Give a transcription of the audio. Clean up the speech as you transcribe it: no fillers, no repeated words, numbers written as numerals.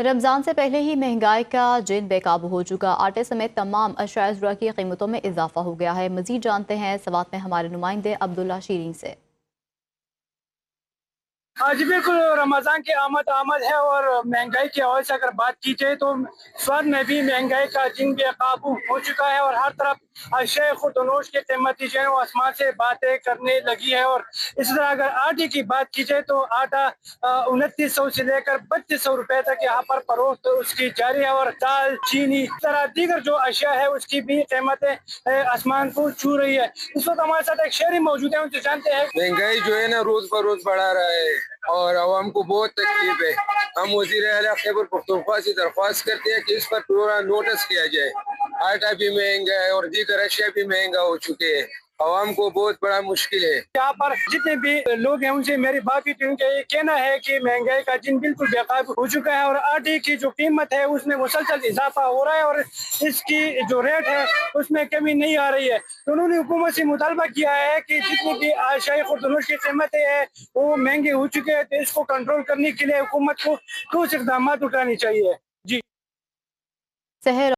रमज़ान से पहले ही महंगाई का जिन बेकाबू हो चुका। आटे समेत तमाम अशिया ज़रूरत की कीमतों में इजाफा हो गया है। मज़ीद जानते हैं सवात में हमारे नुमाइंदे अब्दुल्ला शीरीन से। जी बिल्कुल, रमज़ान की आमद है और महंगाई की हवाले से अगर बात की जाए तो स्वाद में भी महंगाई का जिन बेकाबू हो चुका है और हर तरफ अशिया खुर्दनोश की कीमतें जो है वो आसमान से बातें करने लगी है। और इसी तरह अगर आटे की बात की जाए तो आटा 2900 से लेकर 3200 रुपए तक यहाँ पर फरोख्त उसकी जारी है। और दाल, चीनी, इस तरह दीगर जो अशिया है उसकी भी कीमतें आसमान को छू रही है। इस वक्त हमारे साथ एक शहरी मौजूद है, उनसे जानते हैं। महंगाई जो है ना रोज पर रोज बढ़ा रहा है और आवाम को बहुत तकलीफ है। हम वज़ीर आला खैबर पख्तूनख्वा से दरख्वास्त करते हैं कि इस पर पूरा नोटिस किया जाए। आटा भी महंगा है और दीगर अशिया भी महंगा हो चुके हैं। आवाम को बहुत बड़ा मुश्किल है। यहाँ पर जितने भी लोग हैं उनसे मेरी बात हुई थी, उनका ये कहना है कि महंगाई का जिन बिल्कुल बेकाबू हो चुका है और आटे की जो कीमत है उसमें मुसलसल इजाफा हो रहा है और इसकी जो रेट है उसमें कमी नहीं आ रही है। तो उन्होंने हुकूमत से मुतालबा किया है कि जितनी भी अशिया खुर्दनोश की कीमतें हैं वो महंगे हो चुके हैं, तो इसको कंट्रोल करने के लिए हुकूमत को ठोस इक़दाम उठाने चाहिए। जी। सहर